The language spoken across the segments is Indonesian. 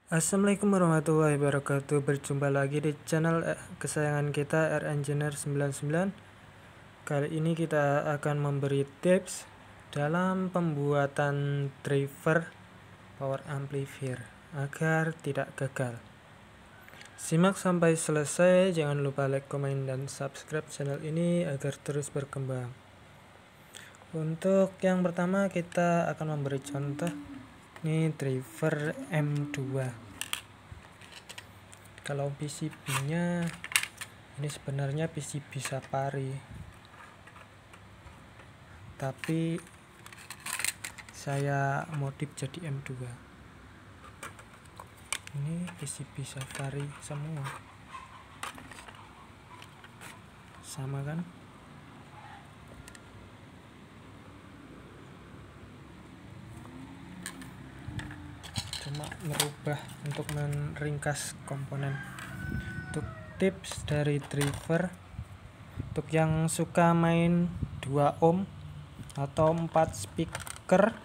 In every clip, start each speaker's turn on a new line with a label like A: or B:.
A: Assalamualaikum warahmatullahi wabarakatuh. Berjumpa lagi di channel kesayangan kita R-Engineer 99. Kali ini kita akan memberi tips dalam pembuatan driver power amplifier agar tidak gagal. Simak sampai selesai, jangan lupa like, komen, dan subscribe channel ini agar terus berkembang. Untuk yang pertama kita akan memberi contoh. Ini driver M2. Kalau PCB-nya ini sebenarnya PCB Safari, tapi saya modif jadi M2. Ini PCB Safari semua, sama kan? Cuma merubah untuk meringkas komponen. Untuk tips dari driver, untuk yang suka main 2 ohm atau 4 speaker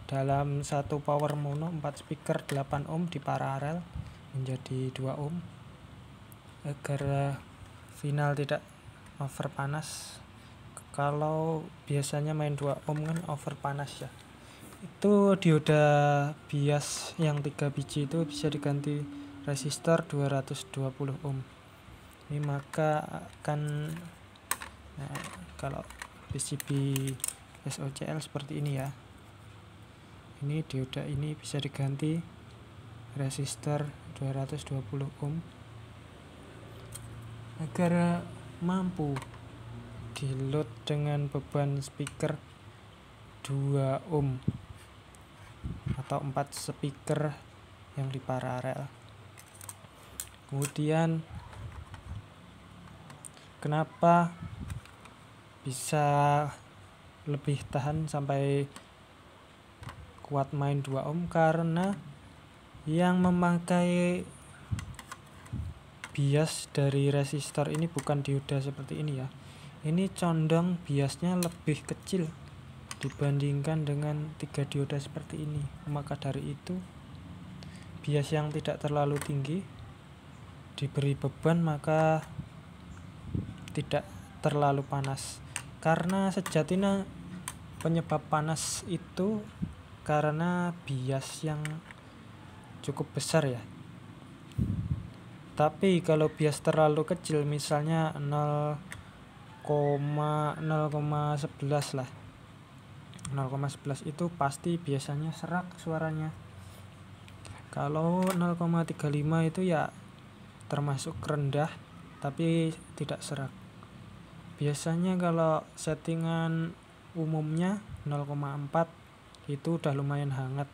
A: dalam satu power mono, 4 speaker 8 ohm di paralel menjadi 2 ohm agar final tidak over panas. Kalau biasanya main 2 ohm kan over panas ya. Itu dioda bias yang 3 biji itu bisa diganti resistor 220 ohm. Ini maka akan kalau PCB SOCL seperti ini ya. Ini dioda ini bisa diganti resistor 220 ohm agar mampu di load dengan beban speaker 2 ohm atau 4 speaker yang di paralel. Kemudian kenapa bisa lebih tahan sampai kuat main 2 ohm? Karena yang memakai bias dari resistor ini bukan dioda seperti ini ya. Ini condong biasnya lebih kecil dibandingkan dengan 3 dioda seperti ini. Maka dari itu bias yang tidak terlalu tinggi diberi beban maka tidak terlalu panas. Karena sejatinya penyebab panas itu karena bias yang cukup besar ya. Tapi kalau bias terlalu kecil, misalnya 0,11 lah, 0,11 itu pasti biasanya serak suaranya. Kalau 0,35 itu ya termasuk rendah tapi tidak serak. Biasanya kalau settingan umumnya 0,4 itu udah lumayan hangat,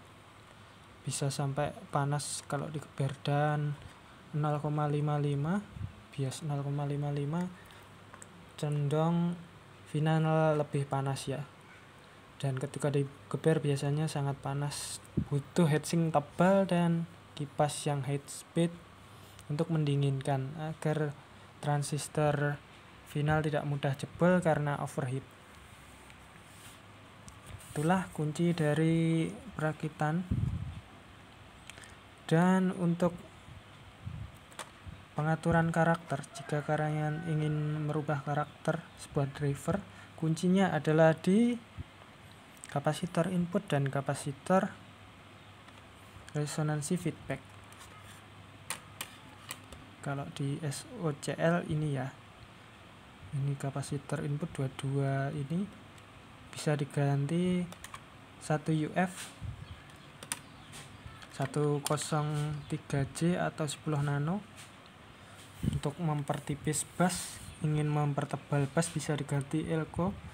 A: bisa sampai panas kalau digeber. Dan 0,55 bias 0,55 cenderung final lebih panas ya. Dan ketika digeber biasanya sangat panas, butuh heatsink tebal dan kipas yang high speed untuk mendinginkan agar transistor final tidak mudah jebol karena overheat. Itulah kunci dari perakitan. Dan untuk pengaturan karakter, jika kalian ingin merubah karakter sebuah driver, kuncinya adalah di kapasitor input dan kapasitor resonansi feedback. Kalau di SOCL ini ya, ini kapasitor input 22 ini bisa diganti 1 UF 103J atau 10 nano. Untuk mempertipis bass, ingin mempertebal bass bisa diganti Elco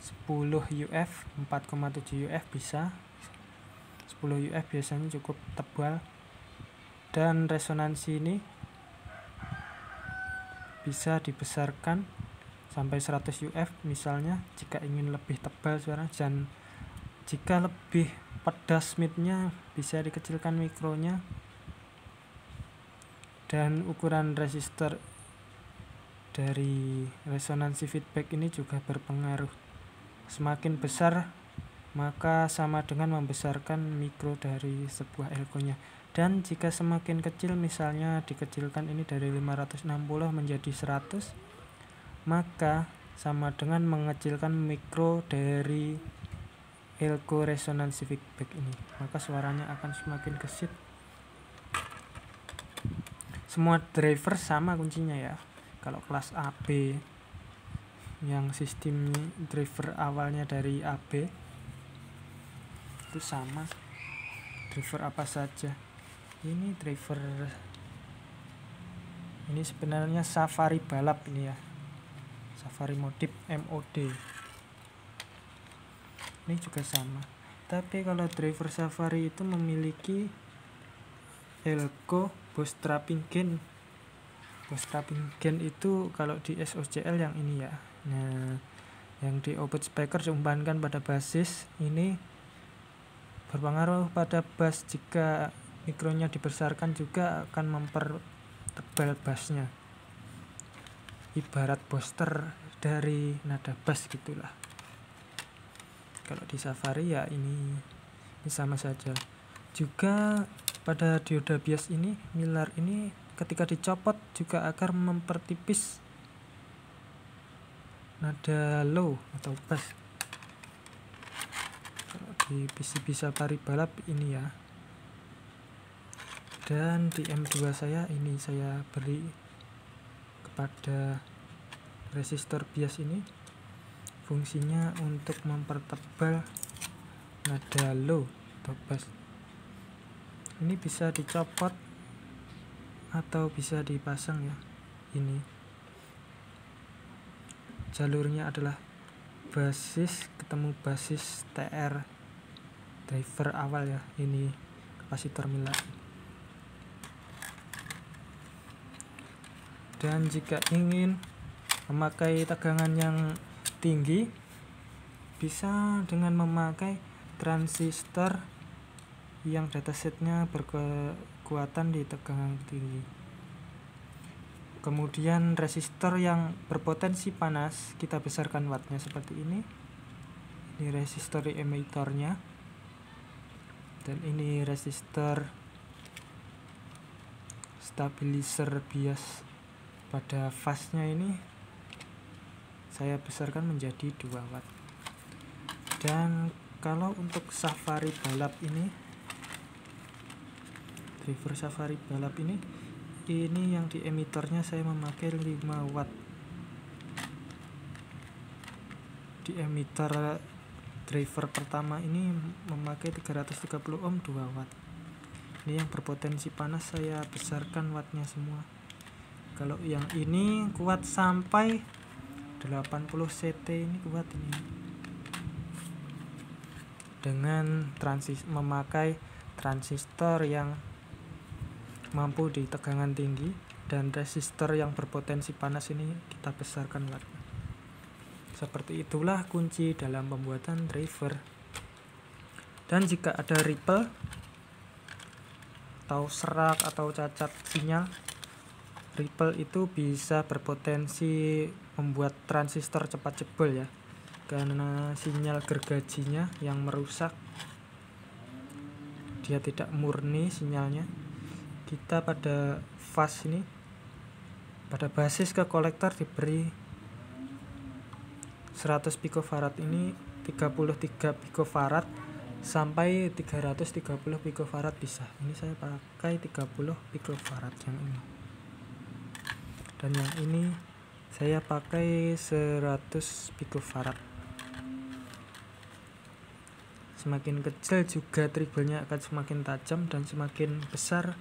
A: 10 UF 4,7 UF bisa. 10 UF biasanya cukup tebal. Dan resonansi ini bisa dibesarkan sampai 100 UF misalnya jika ingin lebih tebal suara. Dan jika lebih pedas midnya bisa dikecilkan mikronya. Dan ukuran resistor dari resonansi feedback ini juga berpengaruh. Semakin besar maka sama dengan membesarkan mikro dari sebuah elko-nya. Dan jika semakin kecil, misalnya dikecilkan ini dari 560 menjadi 100, maka sama dengan mengecilkan mikro dari elko resonansi feedback ini, maka suaranya akan semakin gesit. Semua driver sama kuncinya ya. Kalau kelas AB yang sistem driver awalnya dari AB itu sama, driver apa saja. Ini driver, ini sebenarnya Safari balap ini ya, Safari Modif MOD ini juga sama. Tapi kalau driver Safari itu memiliki elko Boss Trapping Gain. Boss Trapping Gain itu kalau di SOCL yang ini ya. Nah, yang di output speaker diumpankan pada basis ini berpengaruh pada bass. Jika mikronya dibesarkan juga akan mempertebal bassnya, ibarat booster dari nada bass gitulah. Kalau di Safari ya ini sama saja. Juga pada dioda bias ini, Miller ini ketika dicopot juga akan mempertipis nada low atau bass. Kalau di PCB Safari balap ini ya. Dan di M2 saya ini saya beri kepada resistor bias ini, fungsinya untuk mempertebal nada low atau bass. Ini bisa dicopot atau bisa dipasang ya. Ini jalurnya adalah basis ketemu basis TR driver awal ya. Ini kapasitor Miller. Dan jika ingin memakai tegangan yang tinggi, bisa dengan memakai transistor yang datasetnya berkekuatan di tegangan tinggi. Kemudian resistor yang berpotensi panas kita besarkan wattnya seperti ini. Ini resistor di emitornya, dan ini resistor stabilizer bias pada fase-nya ini saya besarkan menjadi 2 watt. Dan kalau untuk Safari balap ini, driver Safari balap ini yang di emitornya saya memakai 5 watt. Di emitor driver pertama ini memakai 330 ohm 2 watt. Ini yang berpotensi panas saya besarkan wattnya semua. Kalau yang ini kuat sampai 80 CT, ini kuat ini. Dengan memakai transistor yang mampu di tegangan tinggi dan resistor yang berpotensi panas ini kita besarkan wattnya. Seperti itulah kunci dalam pembuatan driver. Dan jika ada ripple atau serak atau cacat sinyal, ripple itu bisa berpotensi membuat transistor cepat jebol ya, karena sinyal gergajinya yang merusak, dia tidak murni sinyalnya. Kita pada fase ini, pada basis ke kolektor diberi 100 picofarad, ini 33 picofarad sampai 330 picofarad bisa. Ini saya pakai 30 picofarad yang ini. Dan yang ini saya pakai 100 picofarad. Semakin kecil juga treble-nya akan semakin tajam, dan semakin besar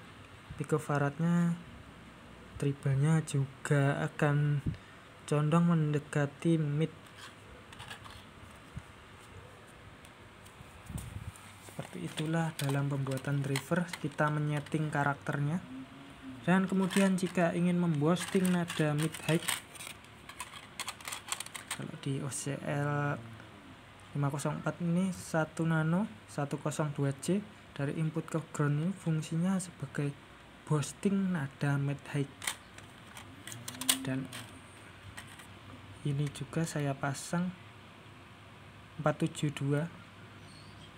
A: picofaradnya, treble-nya juga akan condong mendekati mid. Seperti itulah dalam pembuatan driver, kita menyeting karakternya. Dan kemudian jika ingin memboosting nada mid high, kalau di OCL 504 ini 1 nano 102C dari input ke ground ini fungsinya sebagai boosting nada mid high. Dan ini juga saya pasang 472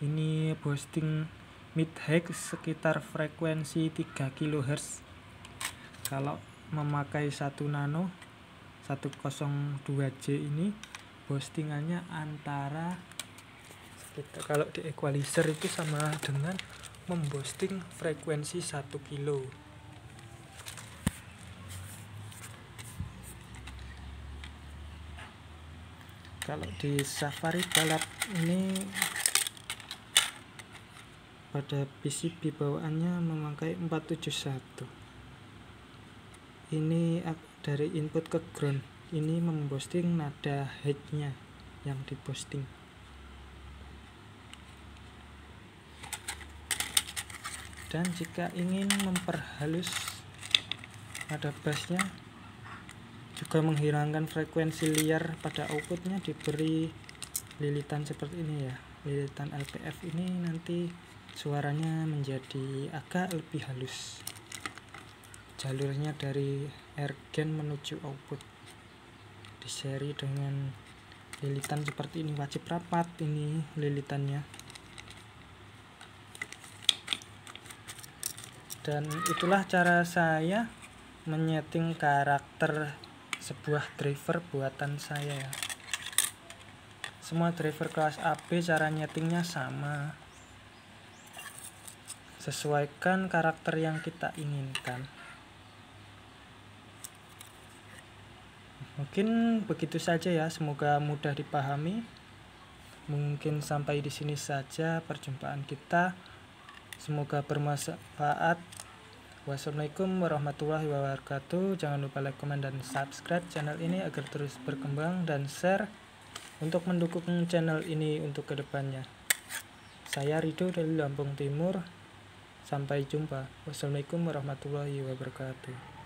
A: Ini boosting mid high sekitar frekuensi 3 kHz. Kalau memakai 1 nano 102J ini boostingannya antara sekitar, kalau di equalizer itu sama dengan memboosting frekuensi 1 kilo. Kalau di Safari balap ini pada PCB bawaannya memakai 471. Ini dari input ke ground. Ini memboosting nada high-nya yang diboosting. Dan jika ingin memperhalus nada bassnya, juga menghilangkan frekuensi liar pada outputnya, diberi lilitan seperti ini ya. Lilitan LPF ini nanti suaranya menjadi agak lebih halus. Jalurnya dari air gain menuju output diseri dengan lilitan seperti ini, wajib rapat ini lilitannya. Dan itulah cara saya menyeting karakter sebuah driver buatan saya ya. Semua driver kelas AB cara nyetingnya sama, sesuaikan karakter yang kita inginkan. Mungkin begitu saja ya, semoga mudah dipahami. Mungkin sampai di sini saja perjumpaan kita, semoga bermanfaat. Wassalamualaikum warahmatullahi wabarakatuh. Jangan lupa like, komen, dan subscribe channel ini agar terus berkembang, dan share untuk mendukung channel ini untuk kedepannya. Saya Rido dari Lampung Timur. Sampai jumpa. Wassalamualaikum warahmatullahi wabarakatuh.